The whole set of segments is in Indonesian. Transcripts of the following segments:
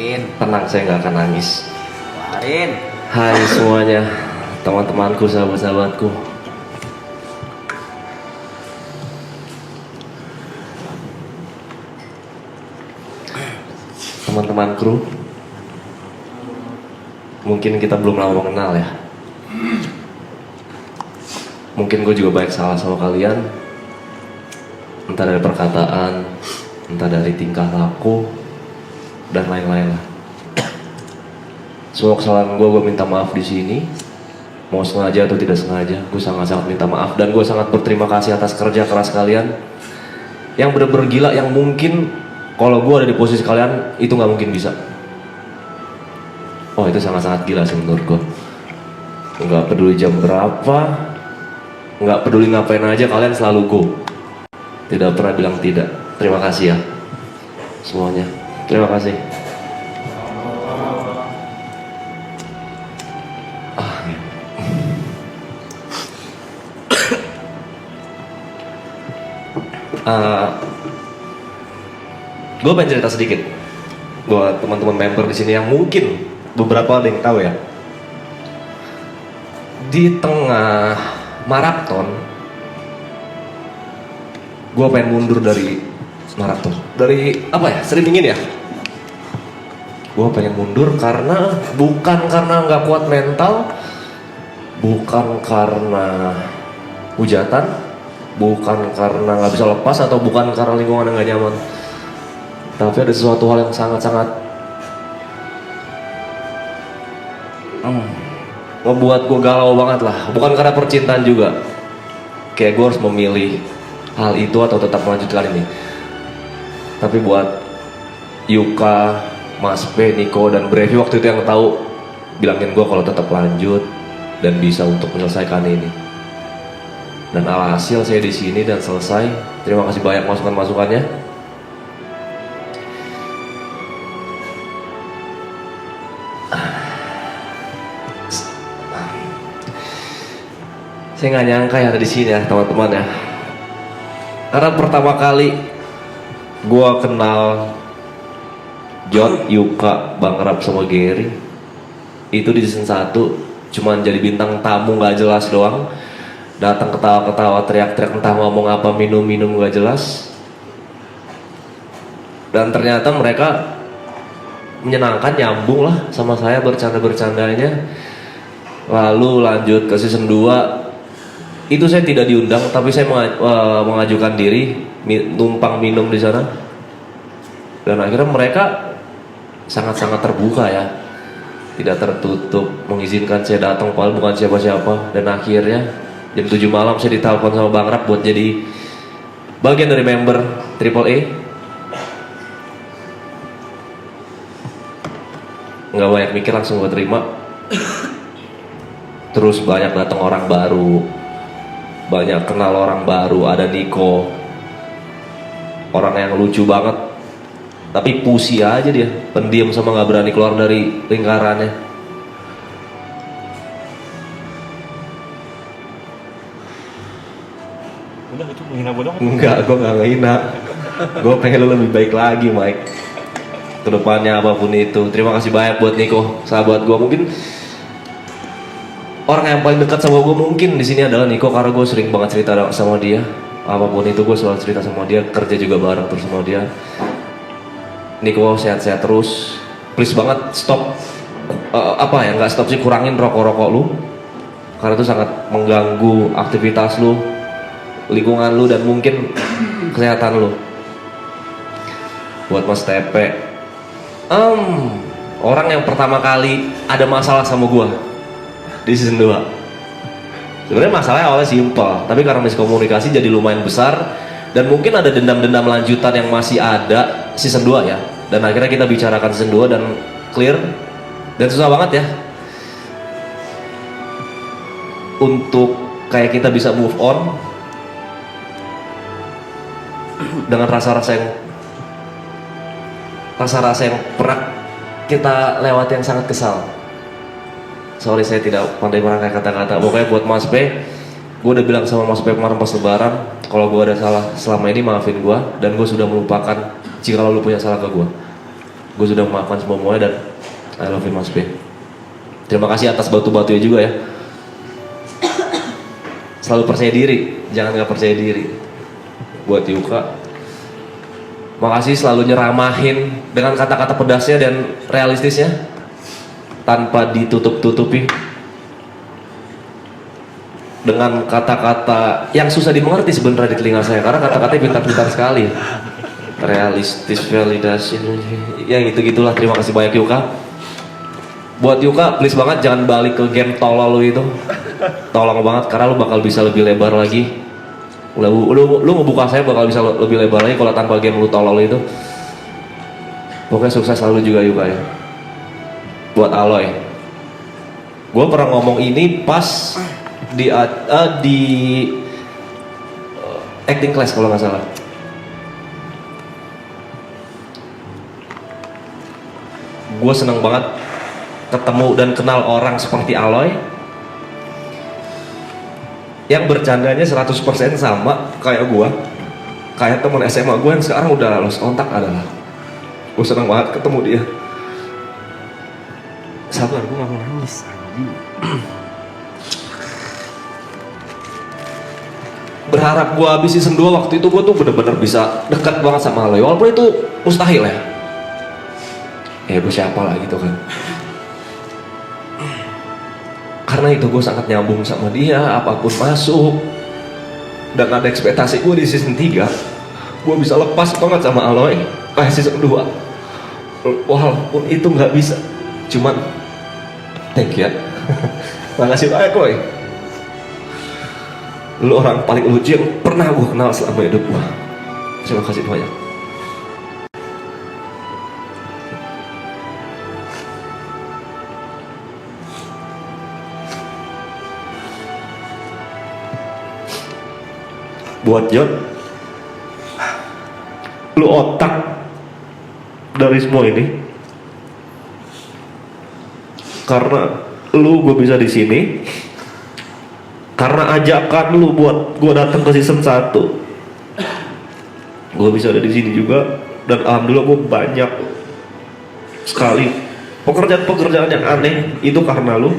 Warin. Tenang, saya nggak akan nangis. Warin. Hai semuanya, teman-temanku, sahabat-sahabatku. Teman-teman kru, mungkin kita belum lama mengenal ya. Mungkin gue juga banyak salah sama kalian, entah dari perkataan, entah dari tingkah laku, dan lain-lain lah. Semua kesalahan gue minta maaf di sini. Mau sengaja atau tidak sengaja, gue sangat-sangat minta maaf. Dan gue sangat berterima kasih atas kerja keras kalian yang bener-bener gila, yang mungkin kalau gue ada di posisi kalian itu nggak mungkin bisa. Oh, itu sangat-sangat gila sih menurut gue. Nggak peduli jam berapa, nggak peduli ngapain aja, kalian selalu go. Tidak pernah bilang tidak. Terima kasih ya semuanya. Terima kasih. Gue pengen cerita sedikit buat teman-teman member di sini yang mungkin beberapa ada yang tahu ya. Di tengah maraton, gue pengen mundur dari maraton. Dari apa ya? Sering dingin ya. Gue pengen mundur karena bukan karena nggak kuat mental, bukan karena hujatan, bukan karena nggak bisa lepas, atau bukan karena lingkungan yang nggak nyaman. Tapi ada sesuatu hal yang sangat-sangat ngebuat gue galau banget lah. Bukan karena percintaan juga. Kayak gue harus memilih hal itu atau tetap melanjutkan ini. Tapi buat Yuka, Mas P, Niko, dan Brevi waktu itu yang tahu, bilangin gue kalau tetap lanjut dan bisa untuk menyelesaikan ini. Dan alhasil saya di sini dan selesai. Terima kasih banyak masukan-masukannya. Saya nggak nyangka ya ada di sini ya teman-teman ya. Karena pertama kali gue kenal John, Yuka, Bang Rap sama Gary itu di season 1, cuman jadi bintang tamu nggak jelas doang. Datang ketawa-ketawa, teriak-teriak, entah ngomong apa, minum-minum nggak jelas. Dan ternyata mereka menyenangkan, nyambung lah sama saya bercanda-bercandanya. Lalu lanjut ke season 2. Itu saya tidak diundang, tapi saya mengajukan diri numpang minum di sana. Dan akhirnya mereka sangat-sangat terbuka ya, tidak tertutup, mengizinkan saya datang padahal bukan siapa-siapa. Dan akhirnya jam 7 malam saya ditelepon sama Bang Rap buat jadi bagian dari member Triple A. Nggak banyak mikir, langsung gue terima. Terus banyak datang orang baru, banyak kenal orang baru. Ada Niko, orang yang lucu banget, tapi pusi aja dia, pendiam sama nggak berani keluar dari lingkarannya. Udah, itu menghina gue dong. Enggak, gue nggak ngehina. Gue pengen lo lebih baik lagi, Mike. Kedepannya apapun itu. Terima kasih banyak buat Niko, sahabat gue. Mungkin orang yang paling dekat sama gue mungkin di sini adalah Niko, karena gue sering banget cerita sama dia. Apapun itu gue selalu cerita sama dia, kerja juga bareng terus sama dia. Niko sehat-sehat terus. Please banget stop nggak stop sih, kurangin rokok-rokok lu, karena itu sangat mengganggu aktivitas lu, lingkungan lu, dan mungkin kesehatan lu. Buat Mas TP, orang yang pertama kali ada masalah sama gue di season 2. Sebenarnya masalahnya awalnya simpel, tapi karena miskomunikasi jadi lumayan besar. Dan mungkin ada dendam-dendam lanjutan yang masih ada season 2 ya. Dan akhirnya kita bicarakan season 2 dan clear. Dan susah banget ya untuk kayak kita bisa move on dengan rasa-rasa yang pernah kita lewati yang sangat kesal. Sorry, saya tidak pandai merangkai kata-kata. Pokoknya buat Mas P, gue udah bilang sama Mas P kemarin pas lebaran, kalau gue ada salah selama ini maafin gue, dan gue sudah melupakan jika lo punya salah ke gue. gue sudah memaafkan semuanya dan I love you Mas B. Terima kasih atas batu-batunya juga ya. Selalu percaya diri, jangan nggak percaya diri. Buat Yuka, makasih selalu nyeramahin dengan kata-kata pedasnya dan realistisnya tanpa ditutup-tutupi dengan kata-kata yang susah dimengerti sebenarnya di telinga saya karena kata-katanya pintar-pintar sekali. Realistis, validasi, yang gitu-gitulah. Terima kasih banyak Yuka. Buat Yuka, please banget jangan balik ke game tolol lu itu. Tolong banget karena lu bakal bisa lebih lebar lagi. Lu ngebuka saya bakal bisa lebih lebar lagi kalau tanpa game lu tolol itu. Pokoknya sukses selalu juga Yuka ya. Buat Aloy, gue pernah ngomong ini pas di acting class kalau nggak salah. Gue seneng banget ketemu dan kenal orang seperti Aloy yang bercandanya 100% sama kayak gue, kayak temen SMA gue yang sekarang udah lost kontak adalah. Gue seneng banget ketemu dia. Sabar, gue gak mau nangis. Berharap gue habis season 2 waktu itu gue tuh bener-bener bisa dekat banget sama Aloy, walaupun itu mustahil ya. Gue siapa lah gitu kan. Karena itu gue sangat nyambung sama dia, apapun masuk. Dan ada ekspektasi gue di season 3 gue bisa lepas banget sama Aloy kayak season 2. Walaupun itu gak bisa. Cuman thank you ya. Makasih banyak Koy. Lu orang paling lucu yang pernah gue kenal selama hidup gue. Terima kasih banyak. Buat John, lu otak dari semua ini. Karena lu gue bisa di sini. Karena ajakan lu buat gue datang ke season 1. Gue bisa ada di sini juga dan alhamdulillah gue banyak sekali pekerjaan-pekerjaan yang aneh itu karena lu.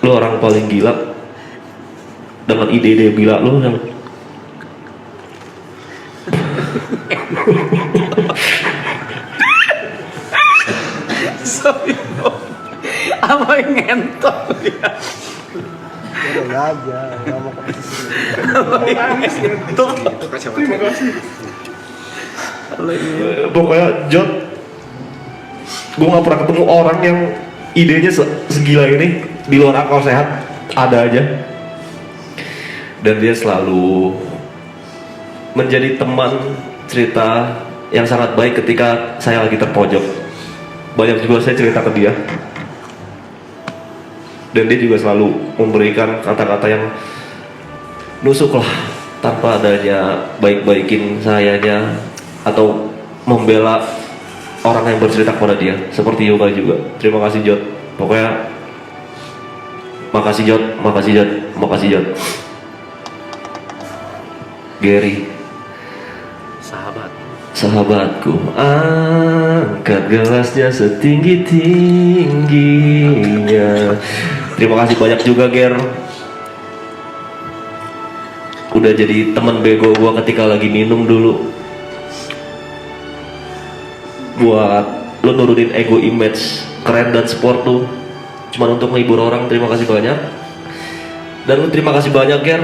Lu orang paling gila dengan ide-ide gila lu yang sorry apa yang ngentot ya udah aja nggak mau nangis ngentot. Terima kasih. Pokoknya John, gue gak pernah ketemu orang yang idenya segila ini di luar akal sehat ada aja. Dan dia selalu menjadi teman cerita yang sangat baik ketika saya lagi terpojok. Banyak juga saya cerita ke dia. Dan dia juga selalu memberikan kata-kata yang nusuk lah, tanpa adanya baik-baikin sayanya atau membela orang yang bercerita kepada dia, seperti Yoga juga. Terima kasih Jod. Pokoknya makasih Jod, makasih Jod, makasih Jod. Gary, sahabatku, angkat gelasnya setinggi-tingginya. Terima kasih banyak juga Ger, udah jadi teman bego gua ketika lagi minum dulu, buat lo nurunin ego image keren dan sport tuh cuman untuk menghibur orang. Terima kasih banyak. Dan lu terima kasih banyak Ger,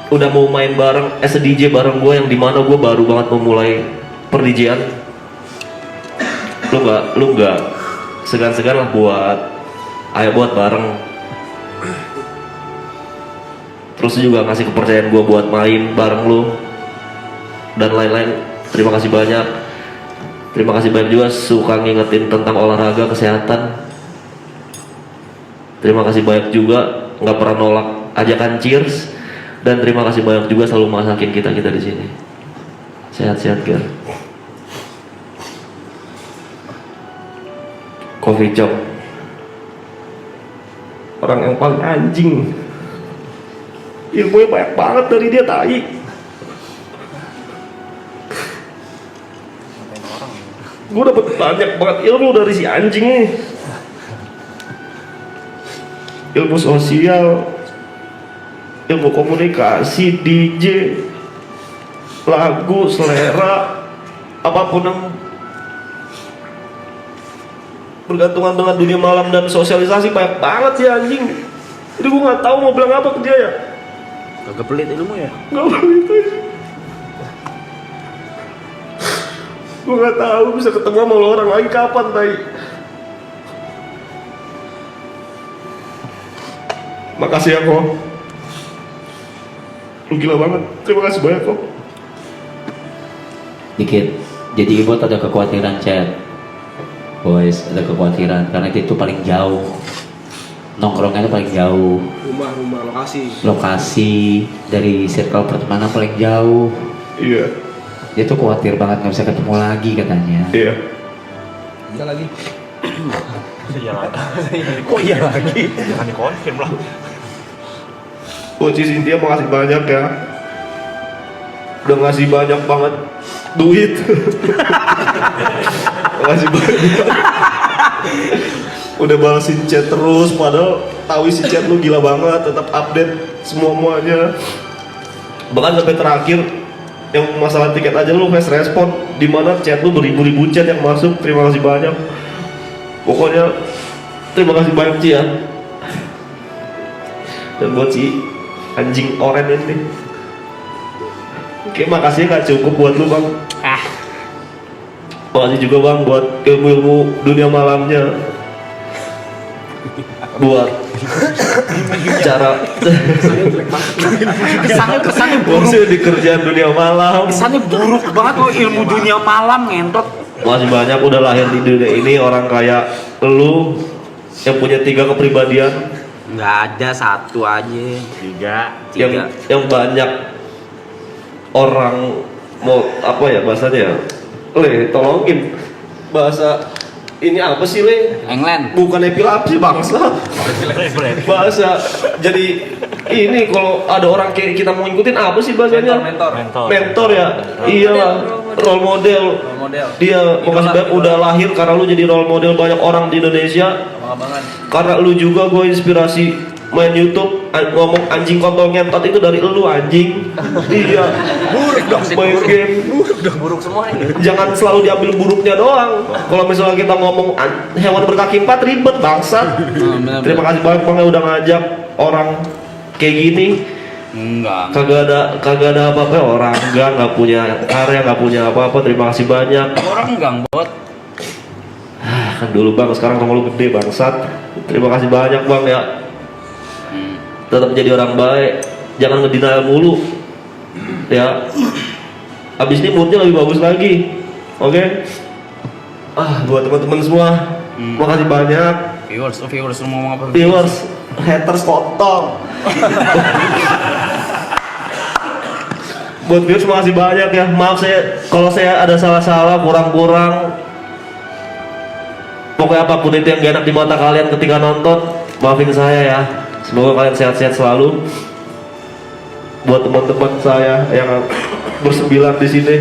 udah mau main bareng as a DJ bareng gue, yang dimana gue baru banget memulai per-DJ-an. Lu nggak segan-segan lah buat ayo buat bareng. Terus juga ngasih kepercayaan gue buat main bareng lu dan lain-lain. Terima kasih banyak. Terima kasih banyak juga suka ngingetin tentang olahraga, kesehatan. Terima kasih banyak juga nggak pernah nolak ajakan cheers. Dan terima kasih banyak juga selalu masakin kita di sini. Sehat-sehat Ger. Coffee Chop, orang yang paling anjing. Ilmunya banyak banget dari dia, tai. gue dapet banyak banget ilmu dari si anjing nih. Ilmu sosial, ilmu komunikasi, DJ, lagu, selera, apapun yang bergantungan dengan dunia malam dan sosialisasi banyak banget sih anjing. Jadi gue nggak tahu mau bilang apa ke dia ya. Kagak pelit ilmu ya? Gak pelit. Gue nggak tahu bisa ketemu sama lo orang lagi kapan, tai. Makasih ya kok. Lu gila banget. Terima kasih banyak kok. Dikit. Jadi Ibot ada kekhawatiran chat. Boys ada kekhawatiran karena itu paling jauh. Nongkrongnya itu paling jauh. Rumah lokasi. Lokasi dari circle pertemanan paling jauh. Iya. Dia tuh khawatir banget nggak bisa ketemu lagi katanya. Iya. Iya lagi. Kok iya lagi? Jangan dikonfirm lah. Coach Cynthia makasih banyak ya. Udah ngasih banyak banget duit. Makasih banyak. Udah balesin chat terus, padahal tahu isi chat lu gila banget, tetap update semuanya. Bahkan sampai terakhir yang masalah tiket aja lu fast respon, di mana chat lu beribu-ribu chat yang masuk. Terima kasih banyak. Pokoknya terima kasih banyak Ci ya. Dan buat si anjing oren ini, oke, makasih gak cukup buat lu bang. Makasih juga bang buat ilmu-ilmu dunia malamnya, buat cara Kesannya buruk. maksudnya di kerjaan dunia malam. Kesannya buruk banget kok ilmu dunia malam ngentot. Makasih banyak udah lahir di dunia ini orang kayak lu yang punya 3 kepribadian. Nggak ada, satu aja. Tiga. Yang banyak orang mau apa ya bahasanya ya, Le, tolongin bahasa ini apa sih Le? England. Bukan epilepsi bangsa. Bahasa jadi ini kalau ada orang kayak kita mau ngikutin apa sih bahasanya? Mentor ya. Iyalah, role model. Dia makasih banyak udah lahir karena lu jadi role model banyak orang di Indonesia. Karena lu juga gue inspirasi main YouTube ngomong anjing kontol ngentot itu dari lu anjing. Iya. Buruk dong main game. Buruk semua ini. Jangan selalu diambil buruknya doang. Kalau misalnya kita ngomong hewan berkaki 4 ribet bangsat. Terima kasih banyak Bang udah ngajak orang kayak gini. Enggak. Kagak ada apa-apa orang nggak punya karya, nggak punya apa-apa. Terima kasih banyak. Orang enggak buat. Kan dulu bang, sekarang nomor lu gede bangsat. Terima kasih banyak bang ya. Tetap jadi orang baik, jangan ngedenial mulu. Ya. Abis ini moodnya lebih bagus lagi. Oke? Buat teman-teman semua, makasih banyak. Viewers mau ngomong apa? Viewers, haters kotor. Buat viewers makasih banyak ya. Maaf kalau saya ada salah-salah, kurang-kurang. Pokoknya apapun itu yang gak enak di mata kalian ketika nonton, maafin saya ya. Semoga kalian sehat-sehat selalu. Buat teman-teman saya yang bersembilan di sini,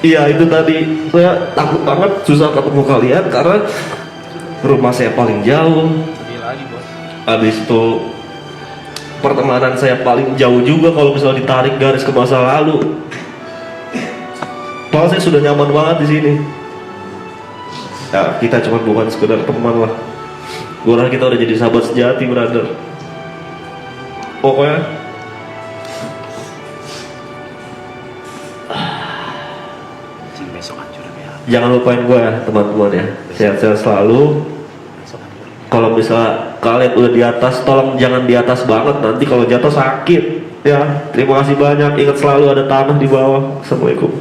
iya itu tadi saya takut banget susah ketemu kalian karena rumah saya paling jauh. Habis itu pertemanan saya paling jauh juga kalau misalnya ditarik garis ke masa lalu. Padahal saya sudah nyaman banget di sini. Ya, kita cuma bukan sekedar teman lah. Gue rasa kita udah jadi sahabat sejati, brother. Pokoknya Besok hancur ya. jangan lupain gue ya, teman-teman ya. Sehat-sehat selalu. Kalau misalnya kalian udah di atas, tolong jangan di atas banget. Nanti kalau jatuh sakit. Ya, terima kasih banyak. Ingat selalu ada tanah di bawah. Assalamualaikum.